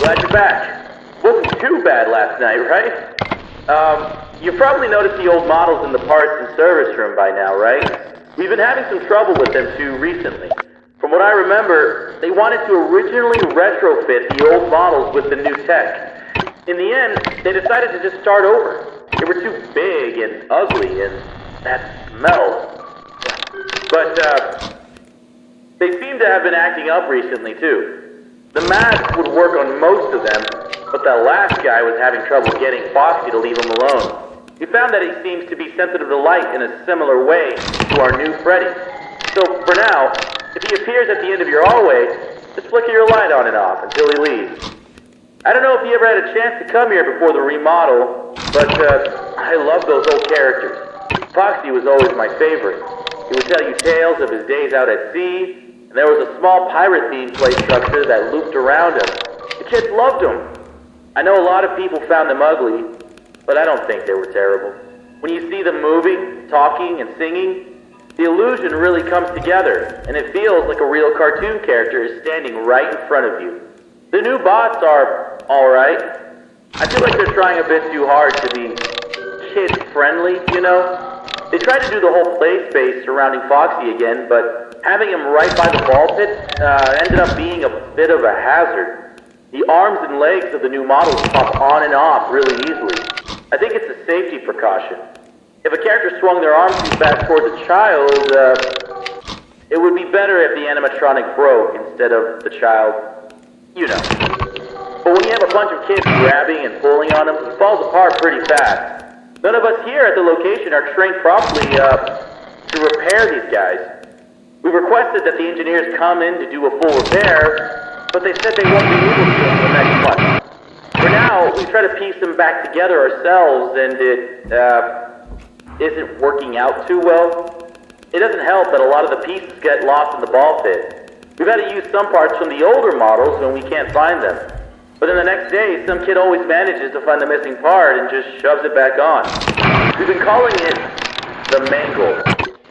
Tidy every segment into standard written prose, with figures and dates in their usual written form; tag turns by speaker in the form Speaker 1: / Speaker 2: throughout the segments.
Speaker 1: Glad you're back. Wasn't too bad last night, right? You've probably noticed the old models in the parts and service room by now, right? We've been having some trouble with them too recently. From what I remember, they wanted to originally retrofit the old models with the new tech. In the end, they decided to just start over. They were too big and ugly and that smell. But, they seem to have been acting up recently too. The mask would work on most of them, but that last guy was having trouble getting Foxy to leave him alone. We found that he seems to be sensitive to light in a similar way to our new Freddy. So for now, if he appears at the end of your hallway, just flicker your light on and off until he leaves. I don't know if you ever had a chance to come here before the remodel, but I love those old characters. Foxy was always my favorite. He would tell you tales of his days out at sea, and there was a small pirate-themed play structure that looped around him. The kids loved him. I know a lot of people found them ugly, but I don't think they were terrible. When you see them moving, talking, and singing, the illusion really comes together, and it feels like a real cartoon character is standing right in front of you. The new bots are alright. I feel like they're trying a bit too hard to be kid-friendly, you know? They tried to do the whole play space surrounding Foxy again, but having him right by the ball pit ended up being a bit of a hazard. The arms and legs of the new models pop on and off really easily. I think it's a safety precaution. If a character swung their arms too fast towards a child, it would be better if the animatronic broke instead of the child, you know. But when you have a bunch of kids grabbing and pulling on him, he falls apart pretty fast. None of us here at the location are trained properly to repair these guys. We requested that the engineers come in to do a full repair, but they said they won't be able to until next month. For now, we try to piece them back together ourselves, and it isn't working out too well. It doesn't help that a lot of the pieces get lost in the ball pit. We've had to use some parts from the older models when we can't find them. But then the next day, some kid always manages to find the missing part and just shoves it back on. We've been calling it the Mangle,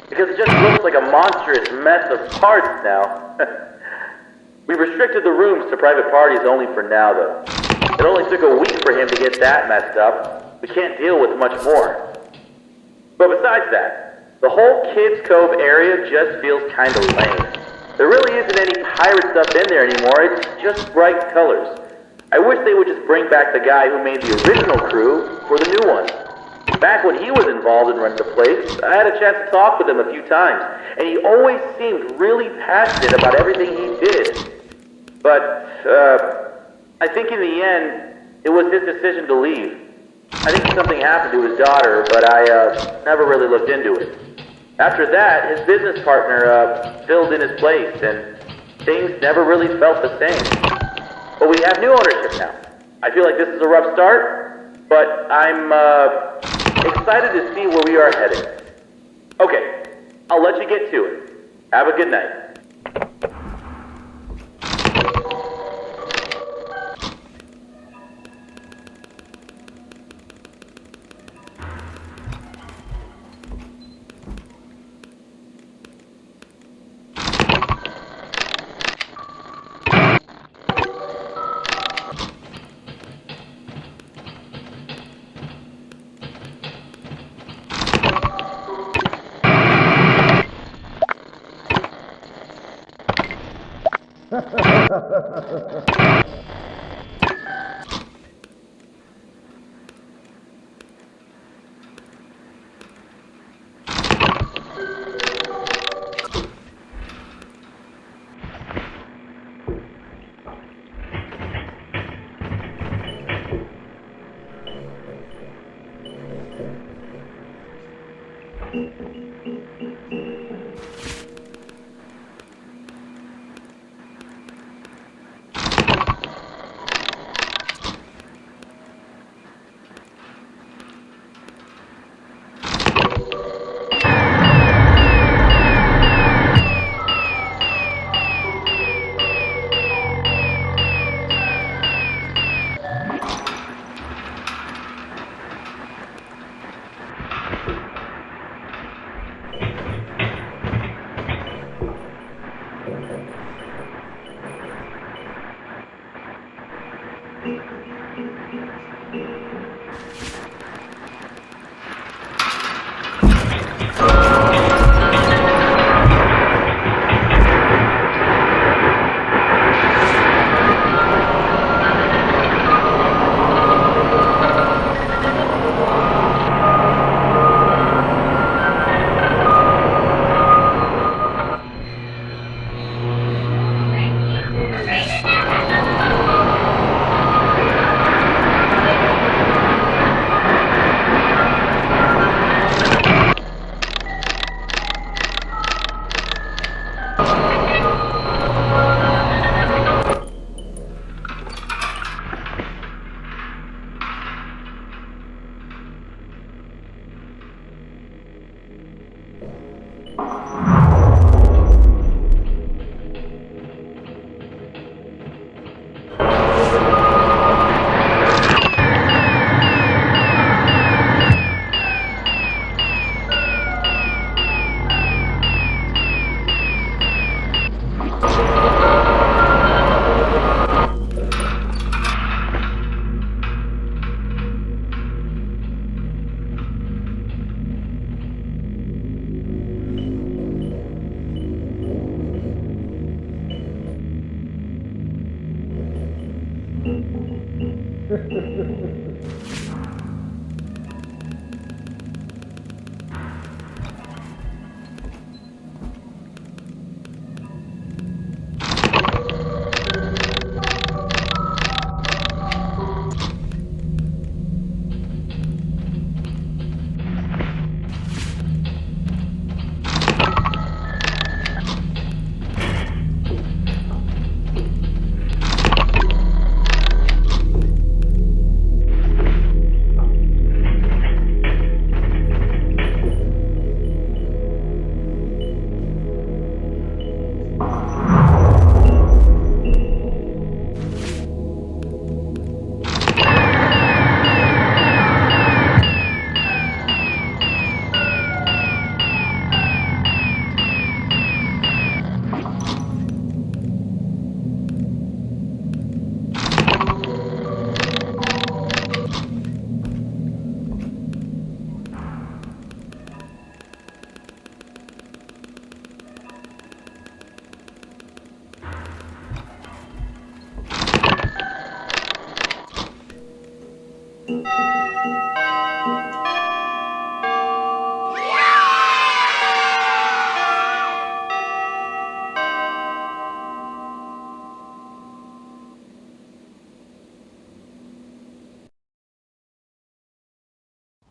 Speaker 1: because it just looks like a monstrous mess of parts now. We've restricted the rooms to private parties only for now, though. It only took a week for him to get that messed up. We can't deal with much more. But besides that, the whole Kids Cove area just feels kind of lame. There really isn't any pirate stuff in there anymore, it's just bright colors. I wish they would just bring back the guy who made the original crew for the new one. Back when he was involved in running the place, I had a chance to talk with him a few times, and he always seemed really passionate about everything he did. But, I think in the end, it was his decision to leave. I think something happened to his daughter, but I never really looked into it. After that, his business partner filled in his place, and things never really felt the same. But we have new ownership now. I feel like this is a rough start, but I'm excited to see where we are headed. Okay, I'll let you get to it. Have a good night.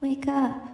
Speaker 2: Wake up.